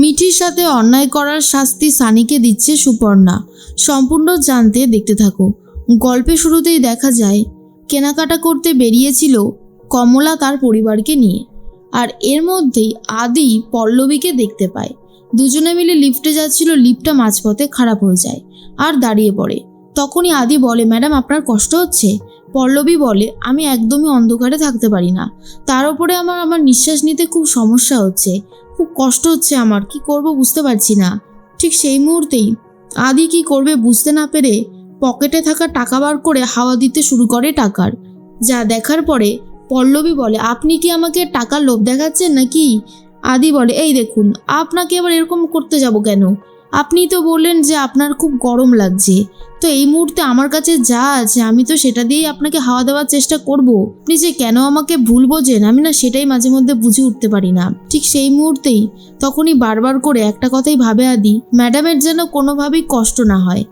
মিঠির সাথে অন্যায় করার শাস্তি সানিকে দিচ্ছে সুপর্ণা। সম্পূর্ণ জানতে দেখতে থাকো। গল্পের শুরুতেই দেখা যায় কেনাকাটা করতে বেরিয়েছিল কমলা তার পরিবারকে নিয়ে, আর এর মধ্যেই আদি পল্লবীকে দেখতে পায়। দুজনে মিলে লিফটে যাচ্ছিল, লিফটটা মাঝপথে খারাপ হয়ে যায় আর দাঁড়িয়ে পড়ে। তখনই আদি বলে, ম্যাডাম আপনার কষ্ট হচ্ছে? পল্লবী বলে, আমি একদমই অন্ধকারে থাকতে পারি না, তার উপরে আমার নিঃশ্বাস নিতে খুব সমস্যা হচ্ছে, খুব কষ্ট হচ্ছে, আমার কি করব বুঝতে পারছি না। ঠিক সেই মুহূর্তেই আদি কি করবে বুঝতে না পেরে পকেটে থাকা টাকা বার করে হাওয়া দিতে শুরু করে টাকার। যা দেখার পরে পল্লবী বলে, আপনি কি আমাকে টাকার লোভ দেখাচ্ছেন নাকি? আদি বলে, এই দেখুন, আপনাকে আবার এরকম করতে যাব কেন? আপনি তো বললেন যে আপনার খুব গরম লাগছে, তো এই মুহূর্তে আমার কাছে যা আছে আমি তো সেটা দিয়েই আপনাকে হাওয়া দেওয়ার চেষ্টা করব। আপনি যে কেন আমাকে ভুল বোঝেন, আমি না সেটাই মাঝে মধ্যে বুঝে উঠতে পারি না। ঠিক সেই মুহূর্তেই তখনই বারবার করে একটা কথাই ভাবে আদি, ম্যাডামের যেন কোনোভাবেই কষ্ট না হয়,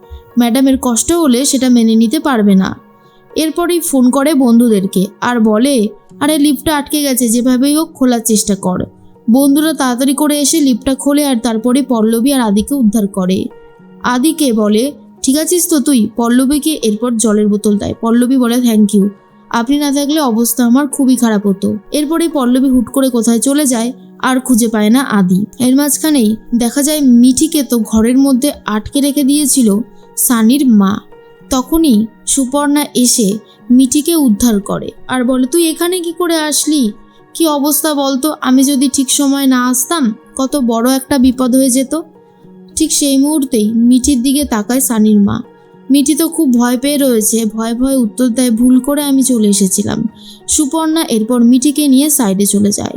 ম্যাডামের কষ্ট হলে সেটা মেনে নিতে পারবে না। এরপরই ফোন করে বন্ধুদেরকে আর বলে, আরে লিফটটা আটকে গেছে, যেভাবেই হোক খোলার চেষ্টা কর। বন্ধুরা তাড়াতাড়ি করে এসে লিফটটা খোলে আর তারপরে পল্লবী আর আদিকে উদ্ধার করে। আদিকে বলে, ঠিক আছিস তো তুই? পল্লবীকে এরপর জলের বোতল দেয়। পল্লবী বলে, থ্যাংক ইউ, আপনি না থাকলে অবস্থা আমার খুবই খারাপ হতো। এরপরেই পল্লবী হুট করে কোথায় চলে যায় আর খুঁজে পায় না আদি। এর মাঝখানেই দেখা যায় মিঠিকে তো ঘরের মধ্যে আটকে রেখে দিয়েছিল সানির মা। তখনই সুপর্ণা এসে মিঠিকে উদ্ধার করে আর বলে, তুই এখানে কি করে আসলি? কি অবস্থা বলতো? আমি যদি ঠিক সময় না আসতাম কত বড় একটা বিপদ হয়ে যেত। ঠিক সেই মুহূর্তেই মিঠির দিকে তাকায় সানির মা। মিঠি তো খুব ভয় পেয়ে রয়েছে, ভয়ে ভয়ে উত্তর দেয়, ভুল করে আমি চলে এসেছিলাম। সুপর্ণা এরপর মিঠিকে নিয়ে সাইডে চলে যায়।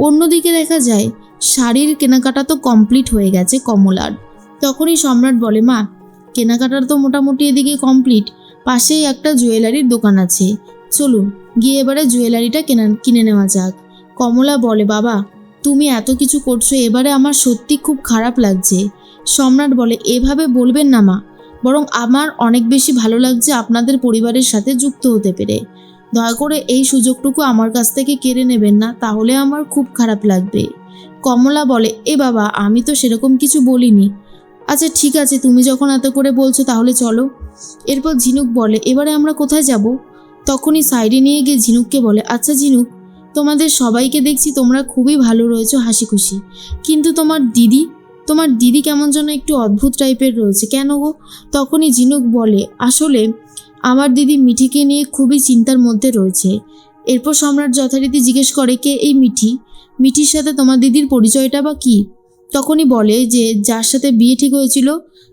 অন্যদিকে দেখা যায় শাড়ির কেনাকাটা তো কমপ্লিট হয়ে গেছে কমলার। তখনই সম্রাট বলে, মা কেনাকাটা তো মোটামুটি এদিকে কমপ্লিট, পাশেই একটা জুয়েলারির দোকান আছে, চলুন গিয়ে এবারে জুয়েলারিটা কিনে নেওয়া যাক। কমলা বলে, বাবা তুমি এত কিছু করছো, এবারে আমার সত্যি খুব খারাপ লাগছে। সম্রাট বলে, এভাবে বলবেন না মা, বরং আমার অনেক বেশি ভালো লাগছে আপনাদের পরিবারের সাথে যুক্ত হতে পেরে। দয়া করে এই সুযোগটুকু আমার কাছ থেকে কেড়ে নেবেন না, তাহলে আমার খুব খারাপ লাগবে। কমলা বলে, এ বাবা আমি তো সেরকম কিছু বলিনি। আচ্ছা ঠিক আছে, তুমি যখন এত করে বলছো তাহলে চলো। এরপর ঝিনুক বলে, এবারে আমরা কোথায় যাব? তখনই সাইডে নিয়ে গিয়ে ঝিনুককে বলে, আচ্ছা ঝিনুক, তোমাদের সবাইকে দেখছি তোমরা খুবই ভালো রয়েছো, হাসি খুশি, কিন্তু তোমার দিদি কেমন যেন একটু অদ্ভুত টাইপের রয়েছে, কেন গো? তখনই ঝিনুক বলে, আসলে আমার দিদি মিঠিকে নিয়ে খুবই চিন্তার মধ্যে রয়েছে। এরপর সম্রাট যথারীতি জিজ্ঞেস করে, কে এই মিঠি? মিঠির সাথে তোমার দিদির পরিচয়টা বা কী? তখনই বলে যে যার সাথে বিয়ে ঠিক হয়েছিল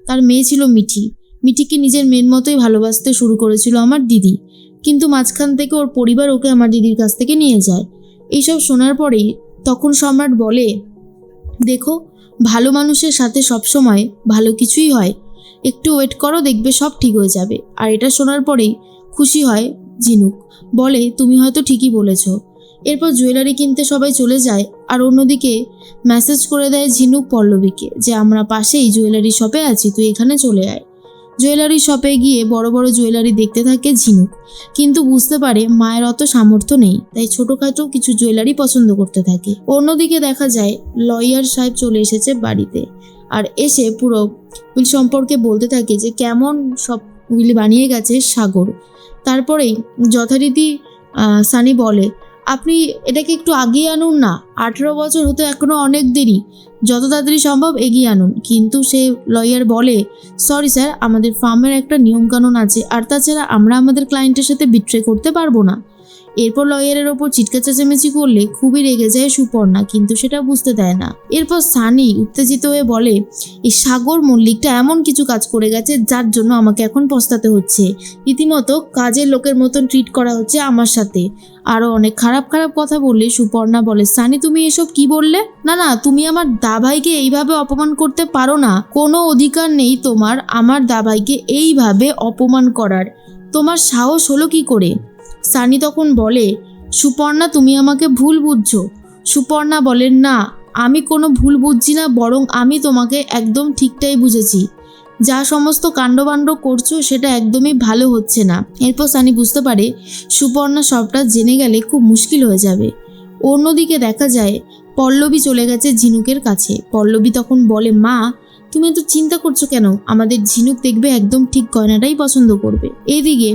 তার মেয়ে ছিল মিঠি। মিঠিকে নিজের মেয়ের মতোই ভালোবাসতে শুরু করেছিল আমার দিদি, কিন্তু মাঝখান থেকে ওর পরিবার ওকে আমার দিদির কাছ থেকে নিয়ে যায়। এইসব শোনার পরেই তখন সম্রাট বলে, দেখো ভালো মানুষের সাথে সবসময় ভালো কিছুই হয়, একটু ওয়েট করো, দেখবে সব ঠিক হয়ে যাবে। আর এটা শোনার পরেই খুশি হয় ঝিনুক, বলে তুমি হয়তো ঠিকই বলেছ। এরপর জুয়েলারি কিনতে সবাই চলে যায়। আর অন্যদিকে মেসেজ করে দেয় ঝিনুক পল্লবীকে যে আমরা পাশেই জুয়েলারি শপে আছি, তুই এখানে চলে আয়। জুয়েলারি শপে গিয়ে বড় বড় জুয়েলারি দেখতে থাকে ঝিনুক, কিন্তু বুঝতে পারে মায়ের অত সামর্থ্য নেই, তাই ছোটোখাটো কিছু জুয়েলারি পছন্দ করতে থাকে। অন্যদিকে দেখা যায় লয়ার সাহেব চলে এসেছে বাড়িতে, আর এসে পুরো উইল সম্পর্কে বলতে থাকে যে কেমন সব উইল বানিয়ে গেছে সাগর। তারপরেই যথারীতি সানি বলে, আপনি এটাকে একটু আগিয়ে আনুন না, 18 বছর হতে এখনও অনেক দেরি, যত তাড়াতাড়ি সম্ভব এগিয়ে আনুন। কিন্তু সে লয়ার বলে, সরি স্যার, আমাদের ফার্মের একটা নিয়মকানুন আছে, আর তাছাড়া আমরা আমাদের ক্লায়েন্টের সাথে বিট্রে করতে পারবো না। এরপর লয়ারের ওপর চিৎকা চেঁচামেচি করলে খুবই রেগে যায় সুপর্ণা, কিন্তু সেটা বুঝতে দেয় না। এরপর সানি উত্তেজিত হয়ে বলে, এই সাগর মল্লিকটা এমন কিছু কাজ করে গেছে যার জন্য আমাকে এখন পস্তাতে হচ্ছে, রীতিমতো কাজের লোকের মতন ট্রিট করা হচ্ছে আমার সাথে। আরও অনেক খারাপ খারাপ কথা বললে সুপর্ণা বলে, সানি তুমি এসব কি বললে? না না, তুমি আমার দাভাইকে এইভাবে অপমান করতে পারো না, কোনো অধিকার নেই তোমার আমার দাভাইকে এইভাবে অপমান করার, তোমার সাহস হলো কি করে? সানি তখন বলে, সুপর্ণা তুমি আমাকে ভুল বুঝছো। সুপর্ণা বলে, না আমি কোনো ভুল বুঝছি না, বরং আমি তোমাকে একদম ঠিকটাই বুঝেছি, যা সমস্ত কাণ্ডবাণ্ড করছো সেটা একদমই ভালো হচ্ছে না। এরপর সানি বুঝতে পারে সুপর্ণা সবটা জেনে গেলে খুব মুশকিল হয়ে যাবে। অন্যদিকে দেখা যায় পল্লবী চলে গেছে ঝিনুকের কাছে। পল্লবী তখন বলে, মা তুমি এত চিন্তা করছো কেন? আমাদের ঝিনুক দেখবে একদম ঠিক গয়নাটাই পছন্দ করবে। এদিকে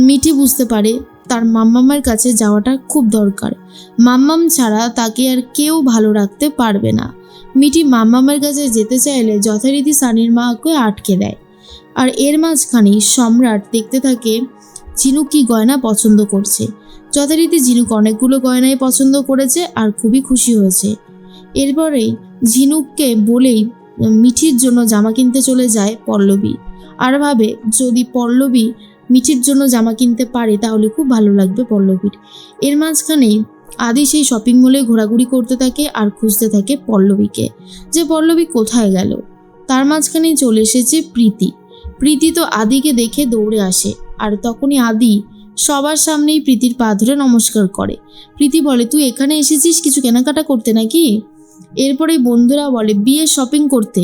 মিঠি বুঝতে পারে তার মাম্মামের কাছে যাওয়াটা খুব দরকার। মাম্মাম ছাড়া তাকে আর কেউ ভালো রাখতে পারবে না। মিঠি মাম্মামের কাছে যেতে চাইলে যথারীতি সানির মা ওকে আটকে দেয়। আর এর মাঝখানেই সম্রাট দেখতে থাকে ঝিনুক কি গয়না পছন্দ করছে। যথারীতি ঝিনুক অনেকগুলো গয়নাই পছন্দ করেছে আর খুবই খুশি হয়েছে। এরপরেই ঝিনুককে বলেই মিঠির জন্য জামা কিনতে চলে যায় পল্লবী। আর ভাবে যদি পল্লবী মিঠির জন্য জামা কিনতে পারে তাহলে খুব ভালো লাগবে পল্লবীর। এর মাঝখানেই আদি সেই শপিং মলে ঘোরাঘুরি করতে থাকে আর খুঁজতে থাকে পল্লবীকে, যে পল্লবী কোথায় গেল। তার মাঝখানেই চলে এসেছে প্রীতি। প্রীতি তো আদিকে দেখে দৌড়ে আসে, আর তখনই আদি সবার সামনেই প্রীতির পা ধরে নমস্কার করে। প্রীতি বলে, তুই এখানে এসেছিস কিছু কেনাকাটা করতে নাকি? এরপরেই বন্ধুরা বলে বিয়ের শপিং করতে।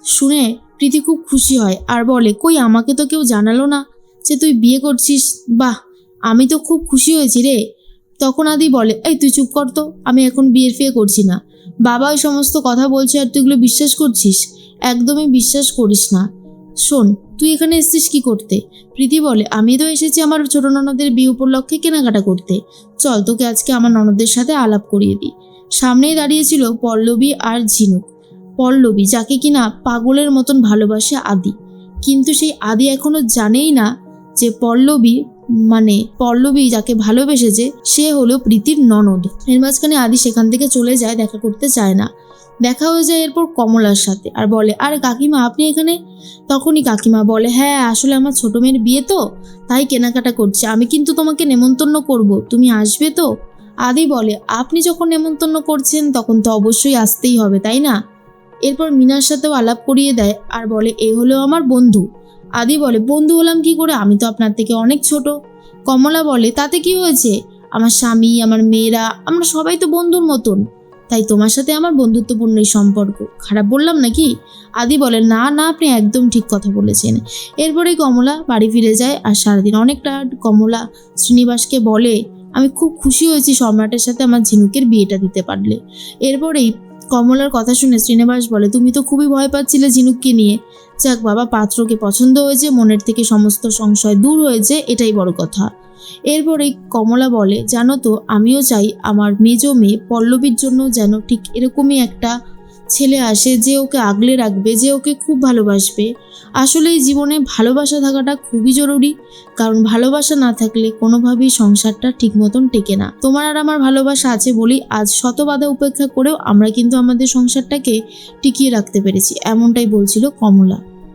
শুনে প্রীতি খুব খুশি হয় আর বলে, কই আমাকে তো কেউ জানালো না যে তুই বিয়ে করছিস। বাহ, আমি তো খুব খুশি হয়েছি রে। তখন আদি বলে, এই তুই চুপ কর তো, আমি এখন বিয়ের ফিয়ে করছি না। বাবা ওই সমস্ত কথা বলছে আর তুই এগুলো বিশ্বাস করছিস? একদমই বিশ্বাস করিস না। শোন, তুই এখানে এসেছিস কি করতে? প্রীতি বলে, আমি তো এসেছি আমার ছোট ননদের বিয়ে উপলক্ষে কেনাকাটা করতে। চল তোকে আজকে আমার ননদের সাথে আলাপ করিয়ে দিই। সামনেই দাঁড়িয়েছিল পল্লবী আর ঝিনুক। পল্লবী যাকে কিনা পাগলের মতন ভালোবাসে আদি, কিন্তু সেই আদি এখনো জানেই না যে পল্লবী যাকে ভালোবেসেছে সে হলো প্রীতির ননদ। এর মাঝখানে আদি সেখান থেকে চলে যায়, দেখা করতে চায় না। দেখা হয়ে যায় এরপর কমলার সাথে আর বলে, আরে কাকিমা আপনি এখানে? তখনই কাকিমা বলে, হ্যাঁ আসলে আমার ছোট মেয়ের বিয়ে তো, তাই কেনাকাটা করছে। আমি কিন্তু তোমাকে নেমন্তন্ন করব, তুমি আসবে তো? আদি বলে, আপনি যখন নেমন্তন্ন করছেন তখন তো অবশ্যই আসতেই হবে, তাই না? এরপর মিনার সাথেও আলাপ করিয়ে দেয় আর বলে, এ হলো আমার বন্ধু। আদি বলে, বন্ধু হলাম কি করে, আমি তো আপনার থেকে অনেক ছোট। কমলা বলে, তাতে কি হয়েছে, আমার স্বামী আমার মেয়েরা আমরা সবাই তো বন্ধুর মতন, তাই তোমার সাথে আমার বন্ধুত্বপূর্ণ এই সম্পর্ক, খারাপ বললাম নাকি? আদি বলে, না না আপনি একদম ঠিক কথা বলেছেন। এরপরেই কমলা বাড়ি ফিরে যায় আর সারাদিন অনেকটা কমলা শ্রীনিবাসকে বলে, আমি খুব খুশি হয়েছি সম্রাটের সাথে আমার ঝিনুকের বিয়েটা দিতে পারলে। এরপরেই কমলার কথা শুনে শ্রীনিবাস বলে, তুমি তো খুবই ভয় পাচ্ছিলে ঝিনুককে নিয়ে, যাক বাবা পাত্রকে পছন্দ হয়েছে, মনের থেকে সমস্ত সংশয় দূর হয়েছে, এটাই বড় কথা। এরপরেই কমলা বলে, জানো তো আমিও চাই আমার মেজ মেয়ে পল্লবীর জন্য যেন ঠিক এরকমই একটা ছেলে আসে যে ওকে আগলে রাখবে, যে ওকে খুব ভালোবাসবে। আসলে এই জীবনে ভালোবাসা থাকাটা খুবই জরুরি, কারণ ভালোবাসা না থাকলে কোনোভাবেই সংসারটা ঠিক মতন টেকে না। তোমার আর আমার ভালোবাসা আছে বলেই আজ শত বাধা উপেক্ষা করেও আমরা কিন্তু আমাদের সংসারটাকে টিকিয়ে রাখতে পেরেছি, এমনটাই বলছিল কমলা।